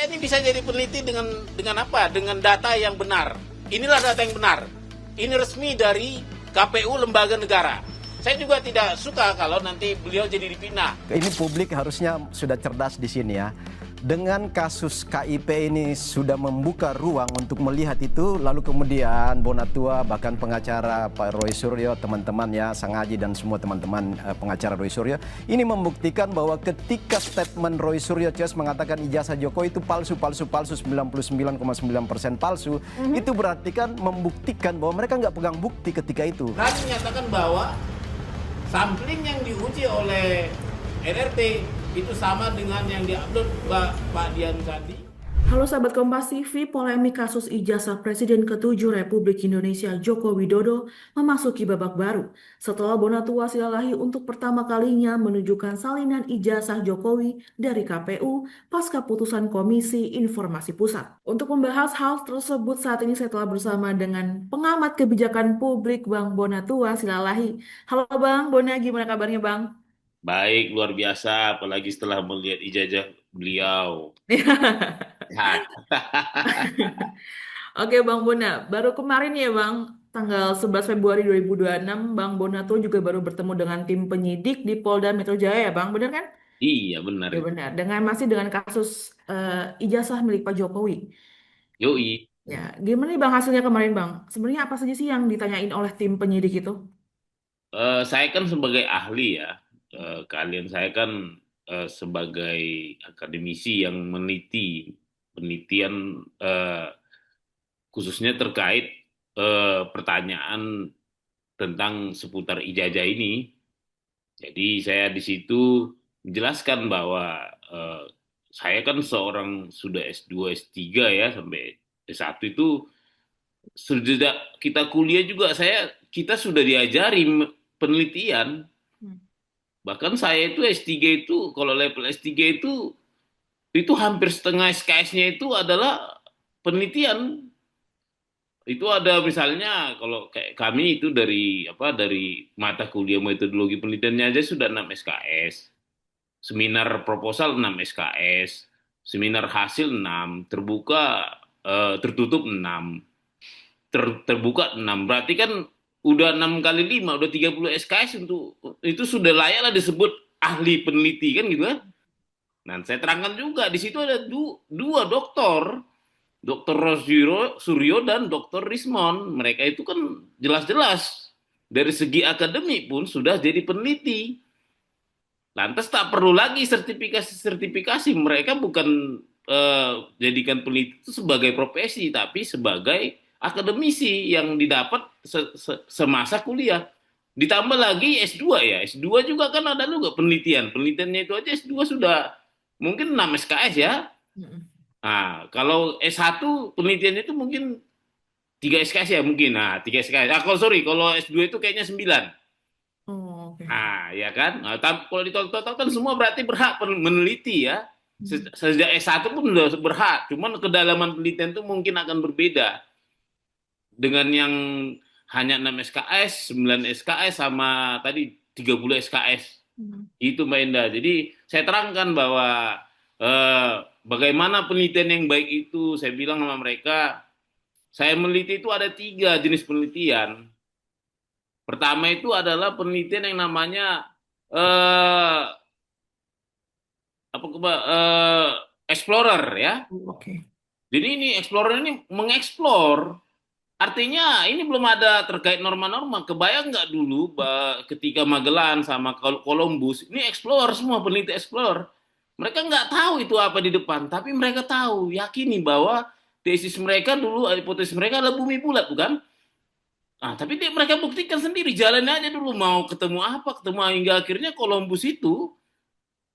Saya ini bisa jadi peneliti dengan apa? Dengan data yang benar. Inilah data yang benar. Ini resmi dari KPU lembaga negara. Saya juga tidak suka kalau nanti beliau jadi dipinah. Ini publik harusnya sudah cerdas di sini ya. Dengan kasus KIP ini sudah membuka ruang untuk melihat itu, lalu kemudian Bonatua bahkan pengacara Pak Roy Suryo, teman-teman ya, Sang Aji dan semua teman-teman pengacara Roy Suryo, ini membuktikan bahwa ketika statement Roy Suryo Ces mengatakan ijazah Jokowi itu palsu 99,9% palsu, itu berarti kan membuktikan bahwa mereka nggak pegang bukti ketika itu. Kami menyatakan bahwa sampling yang diuji oleh RRT itu sama dengan yang diupload Pak Dian Sandi. Halo sahabat Kompas TV, polemik kasus ijazah Presiden ke-7 Republik Indonesia Joko Widodo memasuki babak baru setelah Bonatua Silalahi untuk pertama kalinya menunjukkan salinan ijazah Jokowi dari KPU pasca putusan Komisi Informasi Pusat. Untuk membahas hal tersebut saat ini saya telah bersama dengan pengamat kebijakan publik Bang Bonatua Silalahi. Halo Bang Bona, gimana kabarnya Bang? Baik, luar biasa, apalagi setelah melihat ijazah beliau. Sehat. Oke Bang Bona, baru kemarin ya Bang, tanggal 11 Februari 2026, Bang Bona tuh juga baru bertemu dengan tim penyidik di Polda Metro Jaya ya Bang, benar kan? Iya, benar Ya itu. benar, masih dengan kasus ijazah milik Pak Jokowi. Yoi. Ya, gimana nih Bang hasilnya kemarin Bang? Sebenarnya apa saja sih yang ditanyain oleh tim penyidik itu? Saya kan sebagai ahli ya, kalian saya kan sebagai akademisi yang meneliti penelitian khususnya terkait pertanyaan tentang seputar ijazah ini. Jadi saya di situ menjelaskan bahwa saya kan seorang sudah S2, S3 ya sampai S1 itu sudah kita kuliah juga kita sudah diajari penelitian. Hmm. Bahkan saya itu S3 itu kalau level S3 itu hampir setengah SKS-nya itu adalah penelitian. Itu ada misalnya kalau kayak kami itu dari mata kuliah metodologi penelitiannya aja sudah 6 SKS. Seminar proposal 6 SKS, seminar hasil 6, tertutup 6, terbuka 6. Berarti kan udah 6 kali 5, udah 30 SKS untuk itu sudah layaklah disebut ahli peneliti kan gitu kan. Nah, saya terangkan juga di situ ada dua doktor. Dr. Suryo dan Dr. Rismon, mereka itu kan jelas-jelas dari segi akademik pun sudah jadi peneliti. Lantas tak perlu lagi sertifikasi. Mereka bukan jadikan peneliti itu sebagai profesi, tapi sebagai akademisi yang didapat semasa kuliah. Ditambah lagi S2 ya, S2 juga kan ada juga penelitian. Penelitiannya itu aja S2 sudah mungkin 6 SKS ya. Nah, kalau S1 penelitiannya itu mungkin 3 SKS ya mungkin. Nah, 3 SKS. Kalau S2 itu kayaknya 9. Oh, oke. Nah, ya kan? Nah, kalau di total kan semua berarti berhak meneliti ya. Sejak S1 pun sudah berhak. Cuman kedalaman penelitian itu mungkin akan berbeda. Dengan yang hanya 6 SKS, 9 SKS sama tadi 30 SKS. Itu Mbak Indah. Jadi saya terangkan bahwa bagaimana penelitian yang baik itu, saya bilang sama mereka, saya meneliti itu ada 3 jenis penelitian. Pertama itu adalah penelitian yang namanya explorer ya. Oke. Jadi ini explorer ini mengeksplor. Artinya ini belum ada terkait norma-norma. Kebayang nggak dulu ketika Magellan sama Columbus, ini explore semua, peneliti explore. Mereka nggak tahu itu apa di depan, tapi mereka tahu, yakini bahwa tesis mereka dulu, hipotesis mereka adalah bumi bulat, bukan? Nah, tapi mereka buktikan sendiri, jalan aja dulu, mau ketemu apa, ketemu hingga akhirnya Columbus itu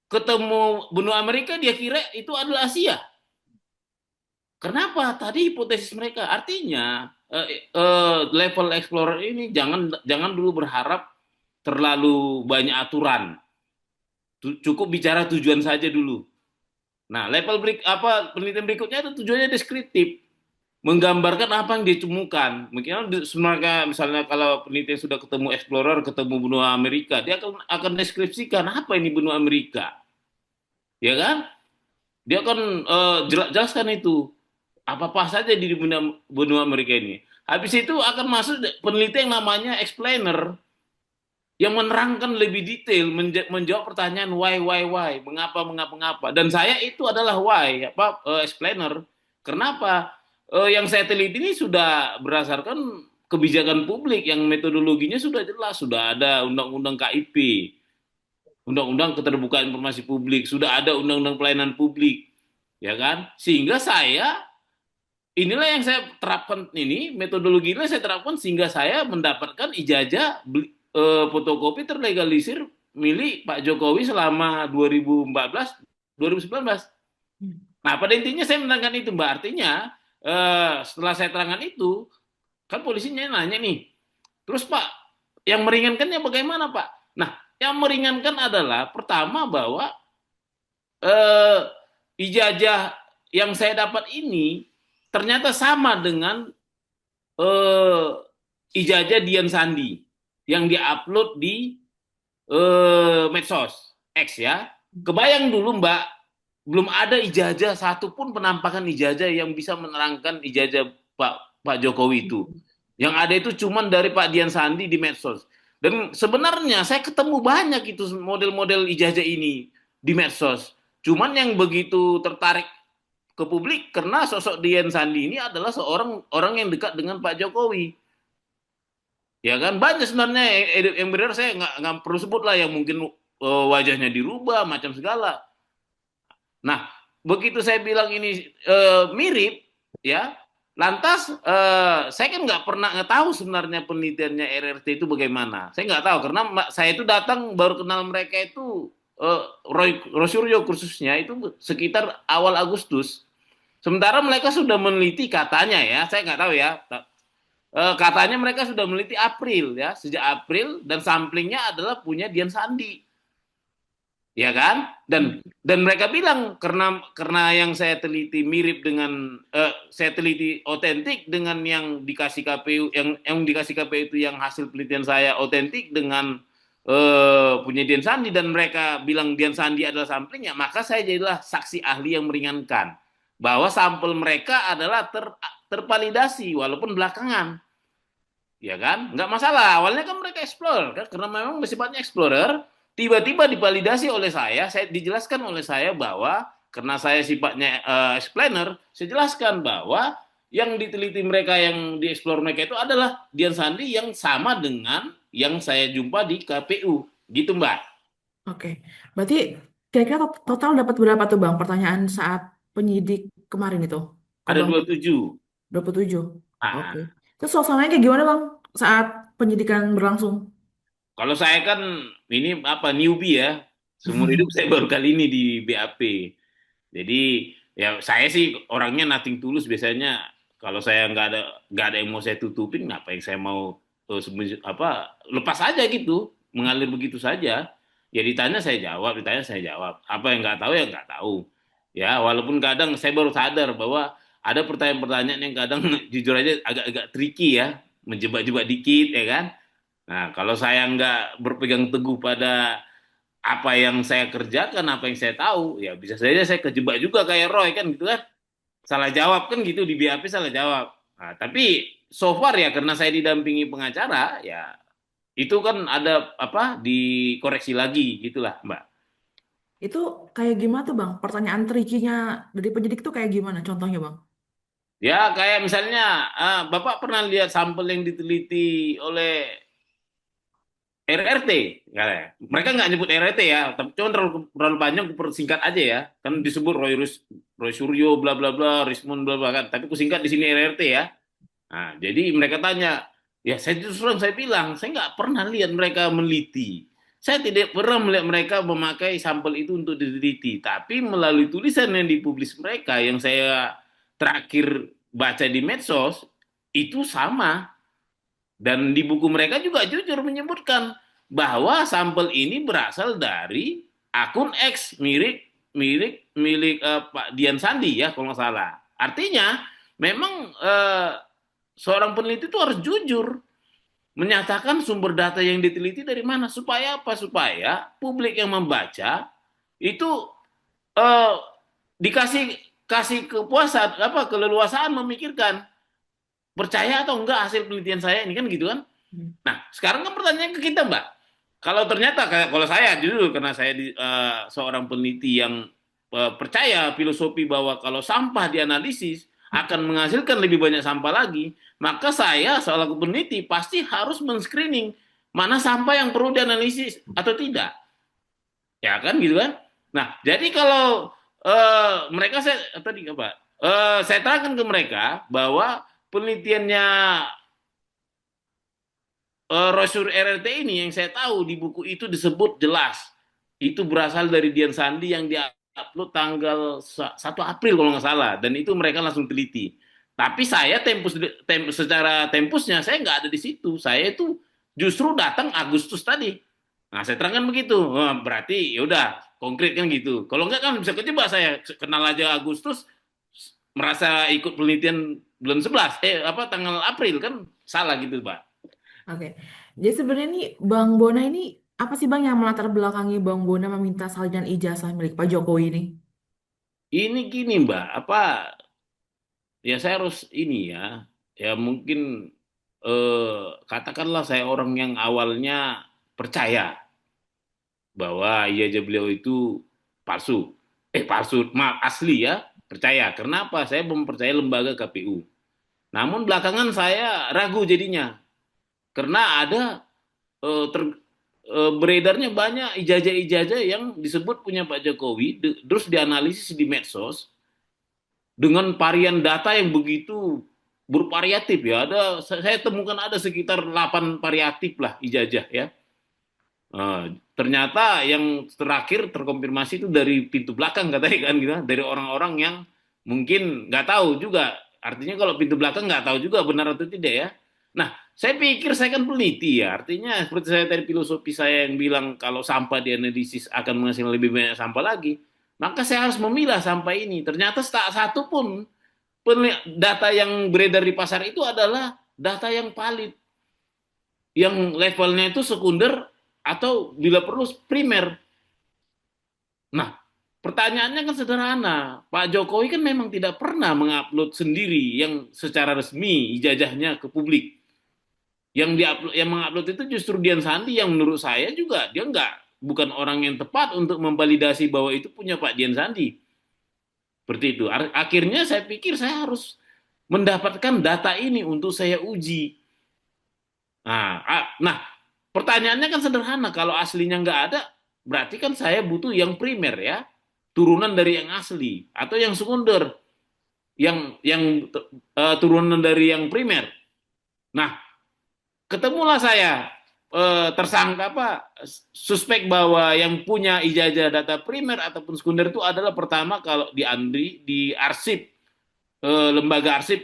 ketemu benua Amerika, dia kira itu adalah Asia. Kenapa? Tadi hipotesis mereka. Artinya level explorer ini jangan dulu berharap terlalu banyak aturan. Cukup bicara tujuan saja dulu. Nah, penelitian berikutnya itu tujuannya deskriptif. Menggambarkan apa yang ditemukan. Mungkin sebenarnya misalnya kalau penelitian sudah ketemu explorer, ketemu benua Amerika, dia akan deskripsikan apa ini benua Amerika. Ya kan? Dia kan jelaskan itu apa-apa saja di benua Amerika ini. Habis itu akan masuk peneliti yang namanya explainer yang menerangkan lebih detail, menjawab pertanyaan why, mengapa, mengapa, mengapa. Dan saya itu adalah why, explainer. Kenapa? Yang saya teliti ini sudah berdasarkan kebijakan publik yang metodologinya sudah jelas, sudah ada undang-undang KIP, undang-undang keterbukaan informasi publik, sudah ada undang-undang pelayanan publik, ya kan? Sehingga inilah yang saya terapkan ini, metodologi ini saya terapkan sehingga saya mendapatkan ijazah fotokopi terlegalisir milik Pak Jokowi selama 2014 2019. Nah, pada intinya saya menerangkan itu, Mbak. Artinya setelah saya terangkan itu, kan polisinya nanya nih, terus Pak, yang meringankannya bagaimana Pak? Nah, yang meringankan adalah pertama bahwa eh, ijazah yang saya dapat ini ternyata sama dengan eh, ijazah Dian Sandi yang diupload di medsos X ya. Kebayang dulu Mbak, belum ada ijazah satupun penampakan ijazah yang bisa menerangkan ijazah Pak Jokowi itu. Yang ada itu cuma dari Pak Dian Sandi di medsos. Dan sebenarnya saya ketemu banyak itu model-model ijazah ini di medsos. Cuman yang begitu tertarik ke publik karena sosok Dian Sandi ini adalah seorang orang yang dekat dengan Pak Jokowi. Ya kan banyak sebenarnya yang benar, saya nggak perlu sebut lah, yang mungkin wajahnya dirubah macam segala. Nah, begitu saya bilang ini mirip, ya, lantas saya kan nggak pernah tahu sebenarnya penelitiannya RRT itu bagaimana. Saya nggak tahu karena saya itu datang baru kenal mereka itu Roy Suryo khususnya itu sekitar awal Agustus. Sementara mereka sudah meneliti katanya ya, saya nggak tahu ya. Katanya mereka sudah meneliti April ya, sejak April, dan samplingnya adalah punya Dian Sandi. Ya kan? Dan mereka bilang karena yang saya teliti mirip dengan saya teliti otentik dengan yang dikasih KPU, yang dikasih KPU itu yang hasil penelitian saya otentik dengan punya Dian Sandi, dan mereka bilang Dian Sandi adalah samplingnya, maka saya jadilah saksi ahli yang meringankan bahwa sampel mereka adalah tervalidasi walaupun belakangan. Ya kan? Nggak masalah. Awalnya kan mereka explore kan, karena memang sifatnya explorer. Tiba-tiba divalidasi oleh saya dijelaskan oleh saya bahwa karena saya sifatnya explainer, saya jelaskan bahwa yang diteliti mereka, yang dieksplor mereka itu adalah Dian Sandi yang sama dengan yang saya jumpa di KPU. Gitu, Mbak. Oke, berarti kira-kira total dapat berapa tuh Bang pertanyaan saat penyidik kemarin itu? Ke Ada Bang 27. 27. Oke. Ah, Terus suasananya kayak gimana Bang saat penyidikan berlangsung? kalau saya kan ini apa newbie ya. Seumur hidup saya baru kali ini di BAP. Jadi ya saya sih orangnya nothing tulus biasanya. Kalau saya nggak ada yang mau saya tutupin, ngapain saya mau lepas aja gitu, mengalir begitu saja. Ya ditanya saya jawab, ditanya saya jawab. Apa yang nggak tahu ya nggak tahu. Ya walaupun kadang saya baru sadar bahwa ada pertanyaan-pertanyaan yang kadang jujur aja agak-agak tricky ya, menjebak-jebak dikit ya kan. Nah kalau saya nggak berpegang teguh pada apa yang saya kerjakan, apa yang saya tahu, ya bisa saja saya kejebak juga kayak Roy kan gitu kan. Salah jawab kan gitu di BAP, salah jawab. Nah, tapi so far ya karena saya didampingi pengacara, ya itu kan ada apa dikoreksi lagi gitulah, Mbak. Itu kayak gimana tuh Bang? Pertanyaan trikinya dari penyidik tuh kayak gimana contohnya Bang? Ya kayak misalnya Bapak pernah lihat sampel yang diteliti oleh RRT, ya. Mereka nggak nyebut RRT ya, tapi cuma terlalu panjang, persingkat aja ya. Kan disebut Roy Suryo, bla bla bla, Rismond, bla bla kan. Tapi kusingkat di sini RRT ya. Nah, jadi mereka tanya, ya saya terus terang saya bilang, saya nggak pernah lihat mereka meneliti. Saya tidak pernah melihat mereka memakai sampel itu untuk diteliti. Tapi melalui tulisan yang dipublis mereka, yang saya terakhir baca di medsos, itu sama. Dan di buku mereka juga jujur menyebutkan bahwa sampel ini berasal dari akun X milik Pak Dian Sandi ya kalau nggak salah. Artinya memang seorang peneliti itu harus jujur menyatakan sumber data yang diteliti dari mana, supaya apa? Supaya publik yang membaca itu eh, dikasih kasih kepuasan apa keleluasaan memikirkan percaya atau enggak hasil penelitian saya ini kan gitu kan. Hmm. Nah, sekarang kan pertanyaan ke kita, Mbak. Kalau ternyata kalau saya jujur karena saya seorang peneliti yang percaya filosofi bahwa kalau sampah dianalisis akan menghasilkan lebih banyak sampah lagi, maka saya seorang peneliti pasti harus men-screening mana sampah yang perlu dianalisis atau tidak. Ya kan gitu kan? Nah, jadi kalau mereka saya tadi apa? Saya terangkan ke mereka bahwa penelitiannya Rosur RRT ini yang saya tahu di buku itu disebut jelas itu berasal dari Dian Sandi yang diupload tanggal 1 April kalau nggak salah dan itu mereka langsung teliti. Tapi saya secara tempusnya saya nggak ada di situ. Saya itu justru datang Agustus tadi. Nah, saya terangkan begitu. Wah, berarti ya udah konkret kan gitu. Kalau nggak kan bisa kejebak saya kenal aja Agustus merasa ikut penelitian bulan 11 apa tanggal April kan salah gitu, Pak. Oke. Jadi sebenarnya nih Bang Bona ini apa sih Bang yang melatar belakangi Bang Bona meminta salinan ijazah milik Pak Jokowi ini? Ini gini Mbak, apa ya saya harus ini ya mungkin katakanlah saya orang yang awalnya percaya bahwa iya aja beliau itu palsu, palsu, maaf asli ya, percaya. Kenapa? Saya mempercayai lembaga KPU. Namun belakangan saya ragu jadinya, karena ada beredarnya banyak ijazah-ijazah yang disebut punya Pak Jokowi, terus dianalisis di medsos dengan varian data yang begitu bervariatif ya. Saya temukan ada sekitar 8 variatif lah ijazah ya. Ternyata yang terakhir terkonfirmasi itu dari pintu belakang katanya kan gitu, dari orang-orang yang mungkin nggak tahu juga. Artinya kalau pintu belakang nggak tahu juga benar atau tidak ya. Nah, saya pikir saya kan peneliti ya. Artinya seperti saya tadi filosofi saya yang bilang kalau sampah dianalisis akan menghasilkan lebih banyak sampah lagi, maka saya harus memilah sampah ini. Ternyata tak satu pun data yang beredar di pasar itu adalah data yang valid, yang levelnya itu sekunder atau bila perlu primer. Nah, pertanyaannya kan sederhana. Pak Jokowi kan memang tidak pernah mengupload sendiri yang secara resmi ijazahnya ke publik. Yang mengupload itu justru Dian Sandi yang menurut saya juga dia bukan orang yang tepat untuk memvalidasi bahwa itu punya Pak Dian Sandi. Seperti itu. Akhirnya saya pikir saya harus mendapatkan data ini untuk saya uji. Nah, pertanyaannya kan sederhana. Kalau aslinya nggak ada, berarti kan saya butuh yang primer ya, turunan dari yang asli atau yang sekunder, yang turunan dari yang primer. Nah, ketemulah saya tersangka suspek bahwa yang punya ijazah data primer ataupun sekunder itu adalah pertama kalau di arsip lembaga arsip.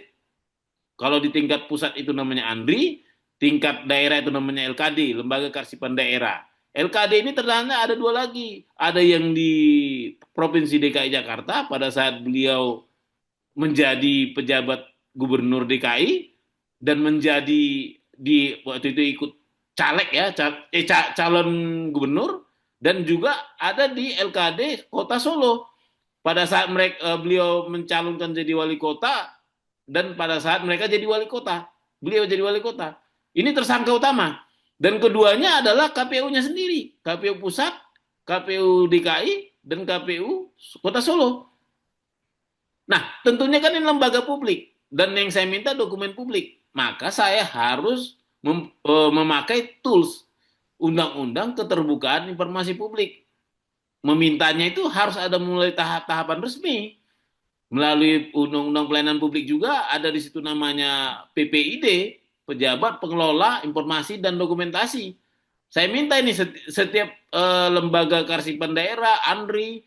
Kalau di tingkat pusat itu namanya Andri, tingkat daerah itu namanya LKD, Lembaga Kearsipan Daerah. LKD ini ternyata ada dua lagi. Ada yang di Provinsi DKI Jakarta pada saat beliau menjadi pejabat gubernur DKI dan menjadi waktu itu ikut caleg ya, calon gubernur, dan juga ada di LKD Kota Solo. Pada saat beliau mencalonkan jadi wali kota dan pada saat mereka jadi wali kota, beliau jadi wali kota. Ini tersangka utama. Dan keduanya adalah KPU-nya sendiri, KPU Pusat, KPU DKI, dan KPU Kota Solo. Nah, tentunya kan ini lembaga publik dan yang saya minta dokumen publik. Maka saya harus memakai tools Undang-Undang Keterbukaan Informasi Publik. Memintanya itu harus ada mulai tahapan resmi. Melalui Undang-Undang Pelayanan Publik juga ada di situ namanya PPID, Pejabat Pengelola Informasi dan Dokumentasi. Saya minta ini setiap lembaga kearsipan daerah, ANRI,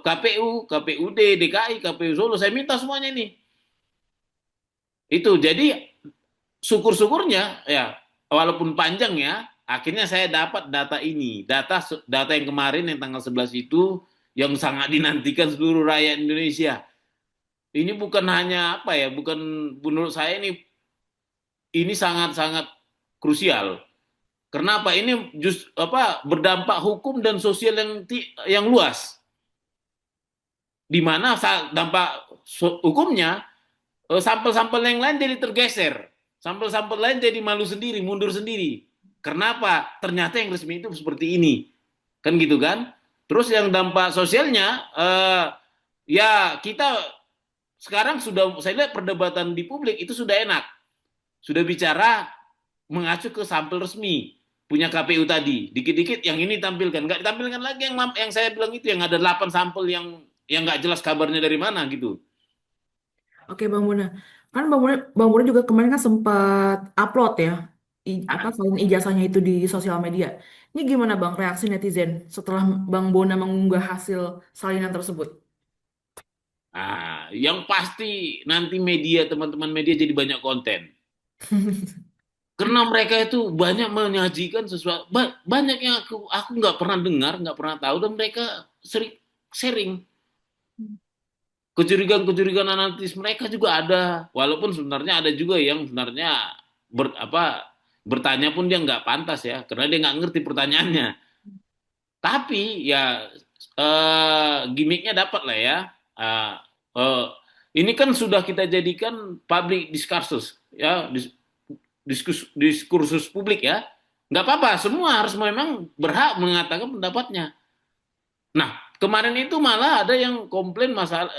KPU, KPUD, DKI, KPU Solo, saya minta semuanya ini. Itu jadi syukur-syukurnya ya walaupun panjang ya, akhirnya saya dapat data ini. Data yang kemarin yang tanggal 11 itu yang sangat dinantikan seluruh rakyat Indonesia. Ini bukan hanya bukan menurut saya ini sangat-sangat krusial. Kenapa? Ini berdampak hukum dan sosial yang luas. di mana dampak hukumnya sampel-sampel yang lain jadi tergeser, sampel-sampel lain jadi malu sendiri, mundur sendiri. Kenapa? Ternyata yang resmi itu seperti ini, kan gitu kan? Terus yang dampak sosialnya, ya kita sekarang sudah, saya lihat perdebatan di publik itu sudah enak, sudah bicara mengacu ke sampel resmi punya KPU tadi. Dikit-dikit yang ini tampilkan, nggak ditampilkan lagi yang saya bilang itu, yang ada 8 sampel yang nggak jelas kabarnya dari mana gitu. Oke Bang Buna, kan Bang Buna juga kemarin kan sempat upload ya, apa salin ijazahnya itu di sosial media. Ini gimana Bang reaksi netizen setelah Bang Bona mengunggah hasil salinan tersebut? Ah, yang pasti nanti media, teman-teman media jadi banyak konten. Karena mereka itu banyak menyajikan sesuatu, banyak yang aku nggak pernah dengar, nggak pernah tahu, dan mereka sering sharing kecurigaan-kecurigaan analitis mereka juga ada. Walaupun sebenarnya ada juga yang sebenarnya bertanya pun dia nggak pantas ya, karena dia nggak ngerti pertanyaannya. Tapi ya gimmicknya dapat lah ya. Eh, eh, ini kan sudah kita jadikan public discourses ya, diskursus publik ya. Nggak apa-apa, semua harus memang berhak mengatakan pendapatnya. Nah, kemarin itu malah ada yang komplain masalah,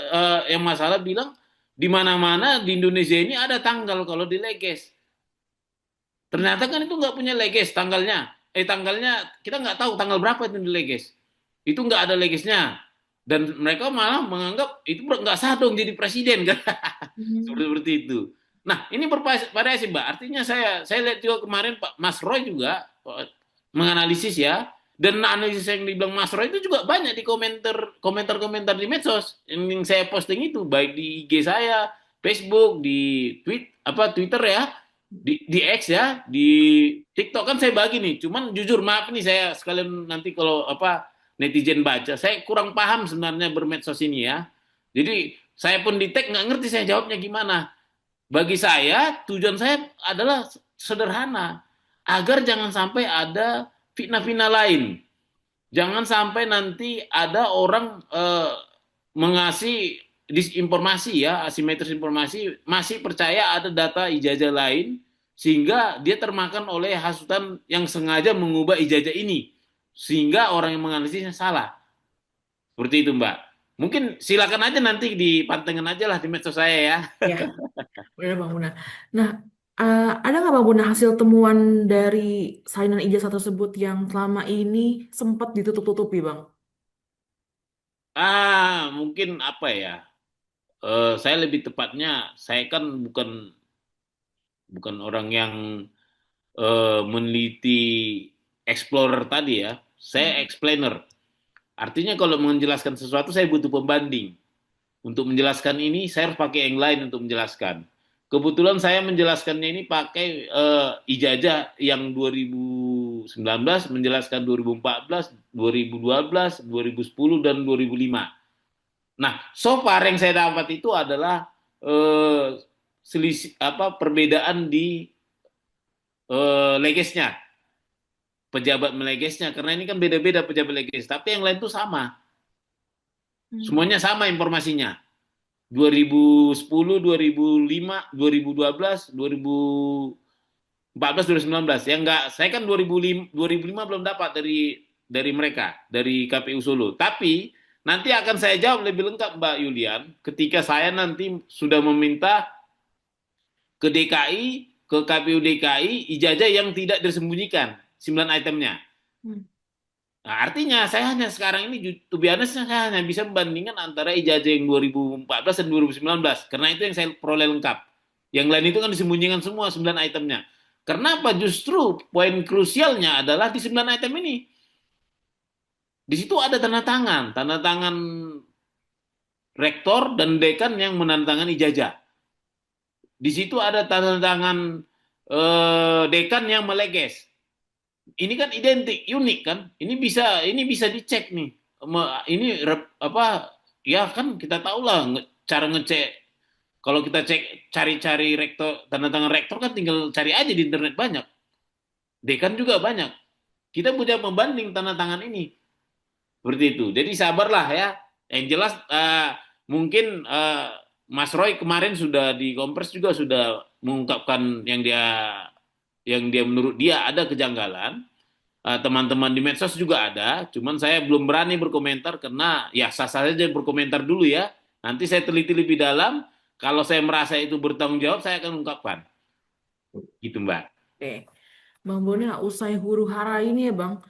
yang masalah bilang di mana-mana di Indonesia ini ada tanggal kalau dileges. Ternyata kan itu nggak punya leges tanggalnya. Tanggalnya kita nggak tahu tanggal berapa itu dileges. Itu nggak ada legesnya. Dan mereka malah menganggap itu nggak sah dong jadi presiden kan. Hmm. Seperti itu. Nah, ini bervariasi Mbak. Artinya saya lihat juga kemarin Pak Mas Roy juga menganalisis ya. Dan analisis yang dibilang Mas Roy itu juga banyak di komentar-komentar di medsos yang saya posting itu, baik di IG saya, Facebook, di Twitter ya, di X ya, di TikTok kan saya bagi nih. Cuman jujur maaf nih, saya sekalian nanti kalau netizen baca, saya kurang paham sebenarnya bermedsos ini ya. Jadi saya pun di tag nggak ngerti saya jawabnya gimana. Bagi saya, tujuan saya adalah sederhana, agar jangan sampai ada fitnah-fitnah lain. Jangan sampai nanti ada orang mengasih disinformasi ya, asimetris informasi, masih percaya ada data ijazah lain, sehingga dia termakan oleh hasutan yang sengaja mengubah ijazah ini, sehingga orang yang menganalisisnya salah. Seperti itu, Mbak. Mungkin silakan aja nanti dipantengin aja lah di medsos saya ya. Ya, benar Bang Buna. Nah, ada nggak Bang Buna hasil temuan dari salinan ijazah tersebut yang selama ini sempat ditutup-tutupi Bang? Mungkin apa ya? Saya lebih tepatnya, saya kan bukan bukan orang yang meneliti explorer tadi ya. Saya explainer. Artinya kalau menjelaskan sesuatu saya butuh pembanding. Untuk menjelaskan ini saya harus pakai yang lain untuk menjelaskan. Kebetulan saya menjelaskannya ini pakai ijazah yang 2019 menjelaskan 2014, 2012, 2010 dan 2005. Nah, so far yang saya dapat itu adalah selisih perbedaan di legesnya, pejabat melegesnya, karena ini kan beda-beda pejabat leges, tapi yang lain itu sama. Hmm. Semuanya sama informasinya. 2010, 2005, 2012, 2014, 2019. Yang enggak, saya kan 2005 belum dapat dari mereka, dari KPU Solo. Tapi nanti akan saya jawab lebih lengkap Mbak Yulian ketika saya nanti sudah meminta ke DKI, ke KPU DKI ijazah yang tidak disembunyikan 9 itemnya. Hmm. Nah, artinya saya hanya sekarang ini, to be honest, saya hanya bisa membandingkan antara ijazah yang 2014 dan 2019. Karena itu yang saya peroleh lengkap. Yang lain itu kan disembunyikan semua 9 itemnya. Kenapa? Justru poin krusialnya adalah di 9 item ini. Di situ ada tanda tangan rektor dan dekan yang menandatangani ijazah. Di situ ada tanda tangan dekan yang meleges. Ini kan identik, unik kan? Ini bisa dicek nih. Ini ya kan kita tahu lah cara ngecek. Kalau kita cek cari-cari rektor, tanda tangan rektor kan tinggal cari aja di internet banyak. Dekan juga banyak. Kita punya membanding tanda tangan ini. Seperti itu. Jadi sabarlah ya. Yang jelas mungkin Mas Roy kemarin sudah di Kompres juga sudah mengungkapkan yang dia menurut dia ada kejanggalan. Teman-teman di medsos juga ada, cuman saya belum berani berkomentar karena ya sah-sah saja berkomentar dulu ya. Nanti saya teliti lebih dalam. Kalau saya merasa itu bertanggung jawab, saya akan ungkapkan. Gitu, Mbak. Oke, Bang Bona, usai huru hara ini ya Bang,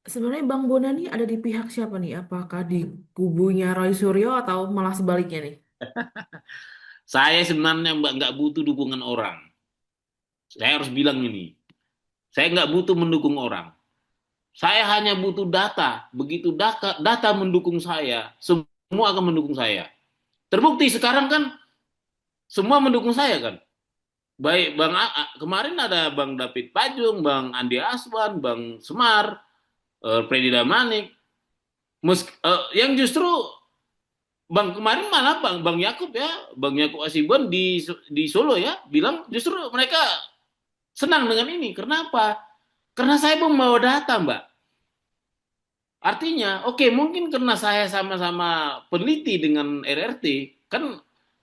sebenarnya Bang Bona nih ada di pihak siapa nih? Apakah di kubunya Roy Suryo atau malah sebaliknya nih? Saya sebenarnya Mbak nggak butuh dukungan orang. Saya harus bilang ini. Saya nggak butuh mendukung orang. Saya hanya butuh data. Begitu data mendukung saya, semua akan mendukung saya. Terbukti sekarang kan semua mendukung saya kan. Baik kemarin ada Bang David Pajung, Bang Andi Aswan, Bang Semar, Freddy Damanik. Yang justru Bang kemarin malah Bang Yakub ya, Bang Yakub Asibon di Solo ya, bilang justru mereka senang dengan ini. Kenapa? Karena saya membawa data, Mbak. Artinya, oke, mungkin karena saya sama-sama peneliti dengan RRT, kan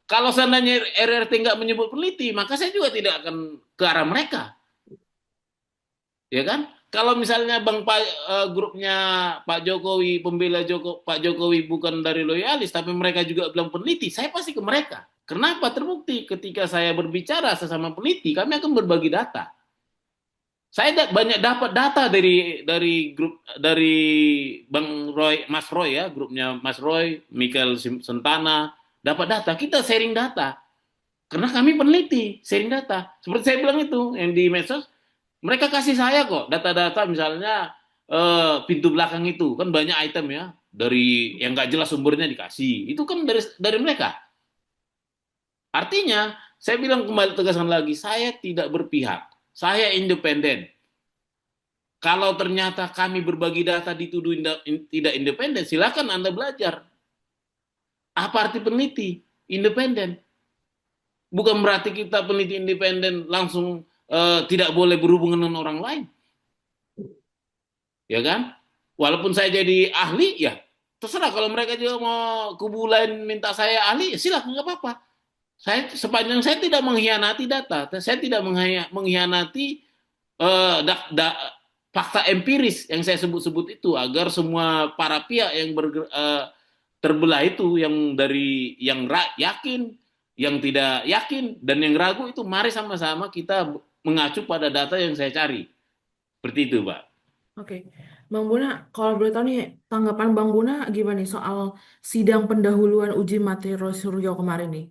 kalau seandainya RRT nggak menyebut peneliti, maka saya juga tidak akan ke arah mereka, ya kan? Kalau misalnya grupnya Pak Jokowi, pembela Pak Jokowi bukan dari loyalis, tapi mereka juga bilang peneliti, saya pasti ke mereka. Kenapa? Terbukti ketika saya berbicara sesama peneliti, kami akan berbagi data. Saya banyak dapat data dari grup dari Bang Roy, Mas Roy ya, grupnya Mas Roy, Michael Sentana, dapat data. Kita sharing data. Karena kami peneliti, sharing data. Seperti saya bilang itu, yang di medsos, mereka kasih saya kok data-data misalnya pintu belakang itu kan banyak item ya, dari yang nggak jelas sumbernya dikasih. Itu kan dari mereka. Artinya, saya bilang kembali tegaskan lagi, saya tidak berpihak. Saya independen. Kalau ternyata kami berbagi data dituduh tidak independen, silakan Anda belajar. Apa arti peneliti? Independen. Bukan berarti kita peneliti independen langsung tidak boleh berhubungan dengan orang lain. Ya kan? Walaupun saya jadi ahli, ya terserah. Kalau mereka juga mau kubu lain minta saya ahli, ya silakan, nggak apa-apa. Sepanjang saya tidak mengkhianati data, saya tidak mengkhianati fakta empiris yang saya sebut-sebut itu, agar semua para pihak yang terbelah itu, yang dari yang yakin, yang tidak yakin, dan yang ragu itu, mari sama-sama kita mengacu pada data yang saya cari. Seperti itu, Pak. Oke, Bang Bona, kalau boleh tahu nih tanggapan Bang Bona gimana nih soal sidang pendahuluan uji materi Roy Suryo kemarin nih?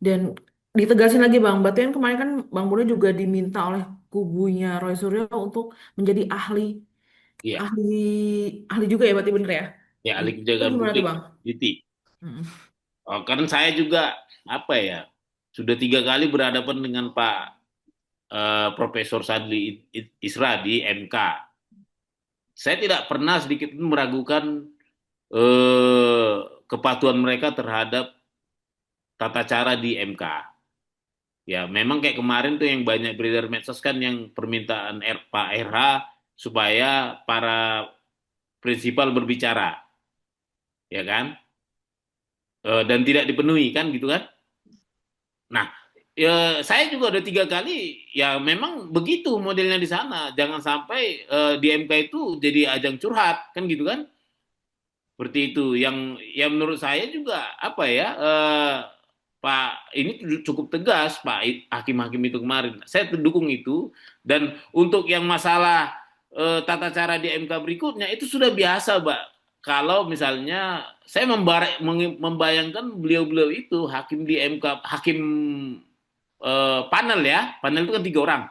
Dan ditegasin lagi Bang, berarti kan kemarin kan Bang Bona juga diminta oleh kubunya Roy Suryo untuk menjadi ahli Iya, ahli ahli juga ya berarti bener ya? ya, ahli Itu kejagaan gimana tuh publik, Bang? Diti. Mm-mm. Karena saya juga apa ya, sudah 3 kali berhadapan dengan Pak Profesor Sadli Isra di MK. Saya tidak pernah sedikit pun meragukan eh, kepatuhan mereka terhadap tata cara di MK. Ya, memang kayak kemarin tuh yang banyak beredar medsos kan, yang permintaan Pak RH supaya para prinsipal berbicara, ya kan? Dan tidak dipenuhi kan, gitu kan? Nah, ya, saya juga ada 3 kali, ya memang begitu modelnya di sana. Jangan sampai di MK itu jadi ajang curhat, kan gitu kan? Seperti itu. Yang menurut saya juga apa ya, Pak ini cukup tegas Pak hakim-hakim itu kemarin. Saya dukung itu. Dan untuk yang masalah tata cara di MK berikutnya itu sudah biasa, Pak. Kalau misalnya saya membayangkan beliau-beliau itu hakim di MK, hakim panel ya, panel itu kan 3 orang.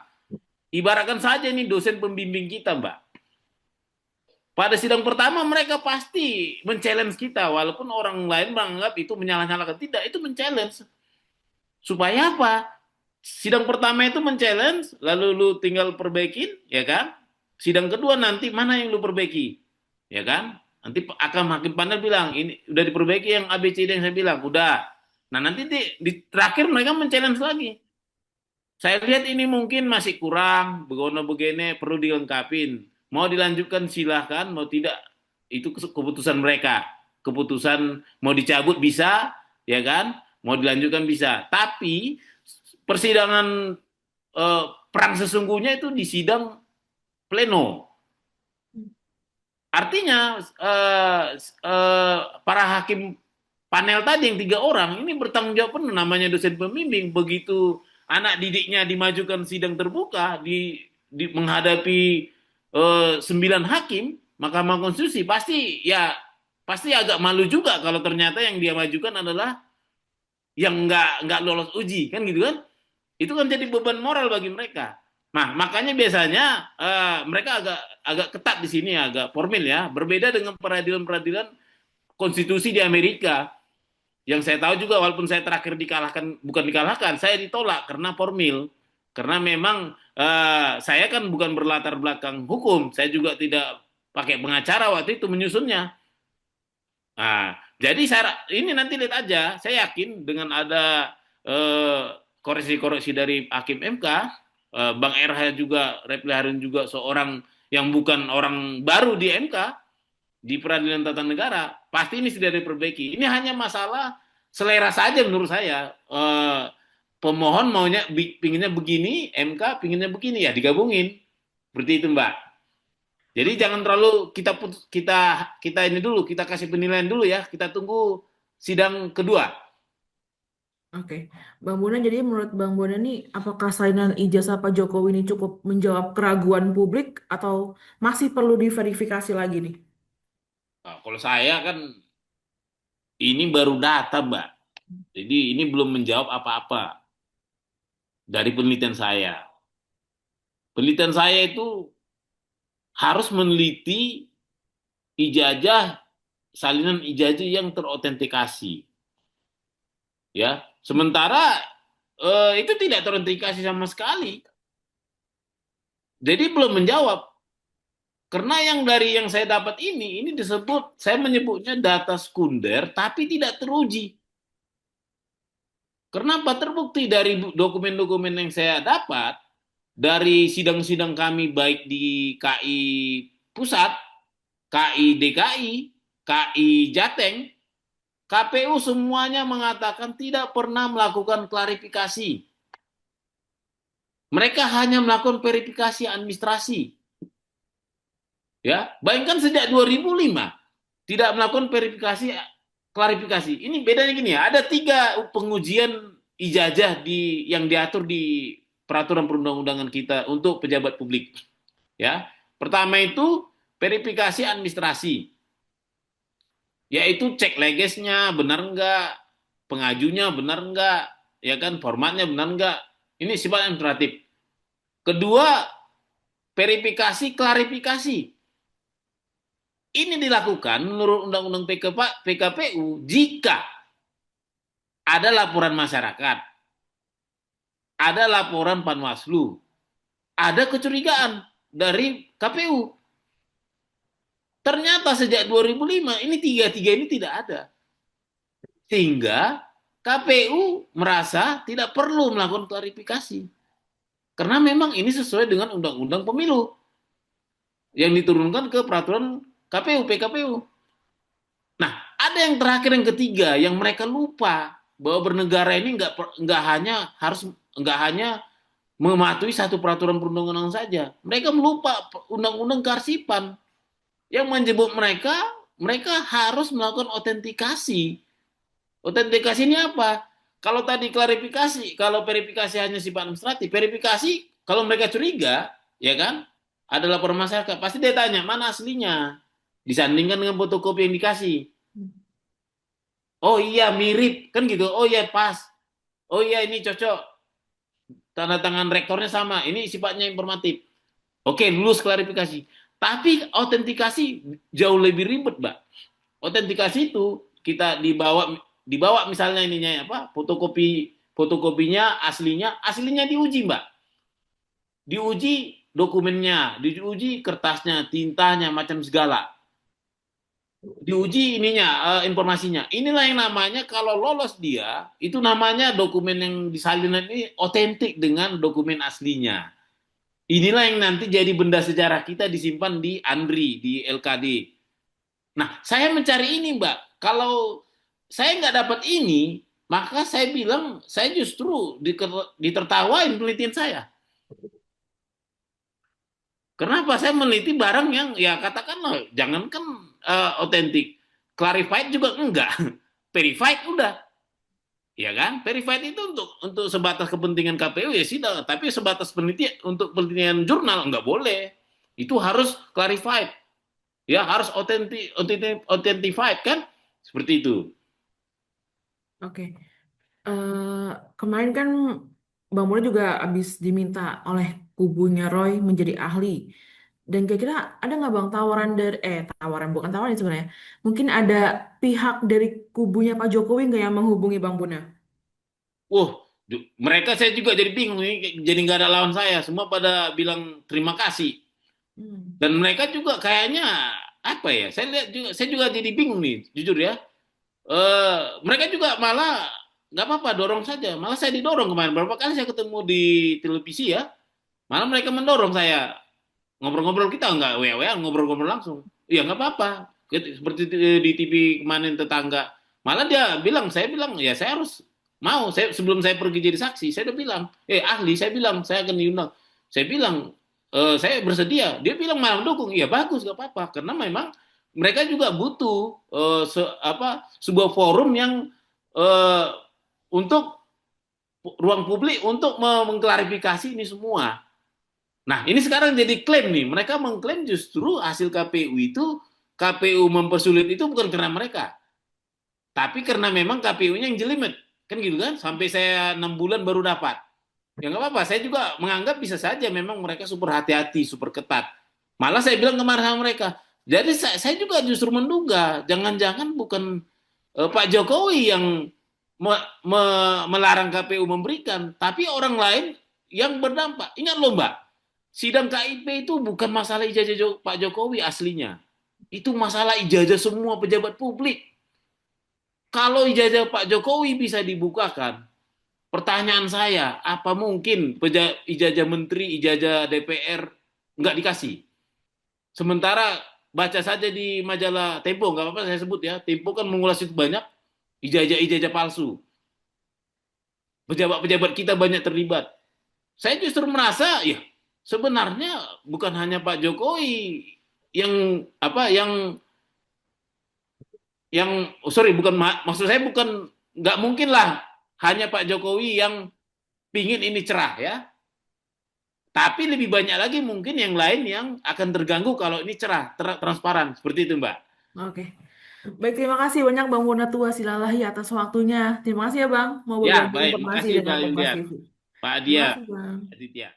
Ibaratkan saja ini dosen pembimbing kita, Mbak. Pada sidang pertama mereka pasti men-challenge kita, walaupun orang lain menganggap itu menyalah-nyalahkan. Tidak, itu men-challenge. Supaya apa? Sidang pertama itu men-challenge, lalu lu tinggal perbaikin, ya kan? Sidang kedua nanti mana yang lu perbaiki, ya kan? Nanti akan hakim panel bilang, ini udah diperbaiki yang ABCD yang saya bilang, udah. Nah nanti di terakhir mereka men-challenge lagi. Saya lihat ini mungkin masih kurang, begini perlu dilengkapin. Mau dilanjutkan silahkan, mau tidak itu keputusan mereka. keputusan mau dicabut bisa, ya kan? Mau dilanjutkan bisa. Tapi persidangan perang sesungguhnya itu di sidang pleno. Artinya para hakim panel tadi yang 3 orang ini bertanggung jawab penuh, namanya dosen pembimbing. Begitu anak didiknya dimajukan sidang terbuka menghadapi 9 hakim Mahkamah Konstitusi, pasti agak malu juga kalau ternyata yang dia majukan adalah yang nggak lolos uji, kan gitu kan? Itu kan jadi beban moral bagi mereka. Nah, makanya biasanya mereka agak ketat di sini, agak formil ya. Berbeda dengan peradilan-peradilan konstitusi di Amerika. Yang saya tahu juga, walaupun saya terakhir bukan dikalahkan, saya ditolak karena formil. Karena memang saya kan bukan berlatar belakang hukum, saya juga tidak pakai pengacara waktu itu menyusunnya. Nah, jadi ini nanti lihat aja, saya yakin dengan ada koreksi-koreksi dari Hakim MK, Bang RH juga, Refli Harun juga seorang yang bukan orang baru di MK, di Peradilan Tata Negara, pasti ini sudah diperbaiki. Ini hanya masalah selera saja menurut saya. Pemohon maunya pinginnya begini, MK pinginnya begini, ya digabungin. Seperti itu, Mbak. Jadi jangan terlalu kita ini dulu, kita kasih penilaian dulu ya. Kita tunggu sidang kedua. Oke, Bang Bona, jadi menurut Bang Bona nih, apakah salinan ijazah Pak Jokowi ini cukup menjawab keraguan publik atau masih perlu diverifikasi lagi nih? Nah, kalau saya kan ini baru data, Mbak. Jadi ini belum menjawab apa-apa dari penelitian saya. Penelitian saya itu harus meneliti salinan ijazah yang terautentikasi. Ya, sementara itu tidak terautentikasi sama sekali. Jadi belum menjawab. Karena yang saya dapat ini disebut, saya menyebutnya data sekunder tapi tidak teruji. Kenapa? Terbukti dari dokumen-dokumen yang saya dapat, dari sidang-sidang kami baik di KI Pusat, KI DKI, KI Jateng, KPU semuanya mengatakan tidak pernah melakukan klarifikasi. Mereka hanya melakukan verifikasi administrasi. Ya, bayangkan sejak 2005 tidak melakukan klarifikasi. Ini bedanya gini ya, ada 3 pengujian ijazah yang diatur di peraturan perundang-undangan kita untuk pejabat publik. Ya, pertama itu verifikasi administrasi, yaitu cek legesnya benar enggak, pengajunya benar enggak, ya kan, formatnya benar enggak. Ini sifat administratif. Kedua, verifikasi klarifikasi. Ini dilakukan menurut Undang-Undang PKPU jika ada laporan masyarakat, ada laporan Panwaslu, ada kecurigaan dari KPU. Ternyata sejak 2005 ini tiga ini tidak ada. Sehingga KPU merasa tidak perlu melakukan klarifikasi. Karena memang ini sesuai dengan Undang-Undang Pemilu yang diturunkan ke peraturan PKPU. Nah, ada yang terakhir, yang ketiga, yang mereka lupa bahwa bernegara ini nggak hanya mematuhi satu peraturan perundang-undangan saja. Mereka melupa undang-undang kearsipan yang menyebut mereka harus melakukan autentikasi. Autentikasi ini apa? Kalau tadi klarifikasi, kalau verifikasi hanya sifat administratif, verifikasi kalau mereka curiga, ya kan, ada laporan masyarakat, pasti dia tanya mana aslinya, disandingkan dengan fotokopi yang dikasih. Oh iya mirip, kan gitu. Oh iya pas. Oh iya ini cocok. Tanda tangan rektornya sama. Ini sifatnya informatif. Oke, lulus klarifikasi. Tapi autentikasi jauh lebih ribet, Mbak. Autentikasi itu kita dibawa misalnya ininya apa? Fotokopinya aslinya diuji, Mbak. Diuji dokumennya, diuji kertasnya, tintanya, macam segala. Diuji informasinya. Inilah yang namanya kalau lolos dia, itu namanya dokumen yang disalinan ini otentik dengan dokumen aslinya. Inilah yang nanti jadi benda sejarah kita disimpan di ANDRI, di LKD. Nah, saya mencari ini, Mbak. Kalau saya nggak dapat ini, maka saya bilang saya justru ditertawain penelitian saya. Kenapa saya meneliti barang yang ya katakanlah jangankan otentik, clarified juga enggak, verified udah, ya kan? Verified itu untuk sebatas kepentingan KPU ya sudah, tapi sebatas penelitian untuk penelitian jurnal enggak boleh. Itu harus clarified, ya harus authentified kan? Seperti itu. Oke. Eh, Kemarin kan Bang Mula juga habis diminta oleh kubunya Roy menjadi ahli. Dan kira-kira ada nggak Bang tawaran dari, tawaran bukan tawaran sebenarnya. Mungkin ada pihak dari kubunya Pak Jokowi nggak yang menghubungi Bang Buna? Wah, mereka saya juga jadi bingung nih, jadi nggak ada lawan saya. Semua pada bilang terima kasih. Hmm. Dan mereka juga kayaknya apa ya? Saya juga jadi bingung nih, jujur ya. Mereka juga malah nggak apa-apa dorong saja. Malah saya didorong kemarin berapa kali saya ketemu di televisi ya. Malah mereka mendorong saya ngobrol-ngobrol kita nggak wa ngobrol-ngobrol langsung. Iya nggak apa-apa. Seperti di TV kemarin tetangga. Malah dia bilang, saya bilang ya saya harus mau. Saya sebelum saya pergi jadi saksi, saya udah bilang, ahli, saya bilang saya akan diundang. Saya bilang saya bersedia. Dia bilang malah mendukung. Iya bagus nggak apa-apa karena memang mereka juga butuh sebuah forum yang eh, untuk ruang publik untuk mengklarifikasi ini semua. Nah, ini sekarang jadi klaim nih. Mereka mengklaim justru hasil KPU itu, KPU mempersulit itu bukan karena mereka. Tapi karena memang KPU-nya yang jelimet. Kan gitu kan? Sampai saya 6 bulan baru dapat. Ya nggak apa-apa. Saya juga menganggap bisa saja memang mereka super hati-hati, super ketat. Malah saya bilang kemarin sama mereka. Jadi saya juga justru menduga. Jangan-jangan bukan Pak Jokowi yang melarang KPU memberikan. Tapi orang lain yang berdampak. Ingat loh Mbak, sidang KIP itu bukan masalah ijazah Pak Jokowi aslinya. Itu masalah ijazah semua pejabat publik. Kalau ijazah Pak Jokowi bisa dibukakan, pertanyaan saya, apa mungkin ijazah menteri, ijazah DPR nggak dikasih? Sementara baca saja di majalah Tempo, nggak apa-apa saya sebut ya, Tempo kan mengulas itu banyak ijazah-ijazah palsu. Pejabat-pejabat kita banyak terlibat. Saya justru merasa ya sebenarnya bukan hanya Pak Jokowi yang sorry bukan maksud saya bukan nggak mungkin lah hanya Pak Jokowi yang pingin ini cerah ya, tapi lebih banyak lagi mungkin yang lain yang akan terganggu kalau ini cerah transparan seperti itu Mbak. Oke. Baik, terima kasih banyak Bang Muna Tua Silalahi atas waktunya. Terima kasih ya Bang, mau Ya berbagi baik, informasi makasih dengan Pak Kompas Yulian, TV. Pak Terima Adia, kasih Bang. Aditya.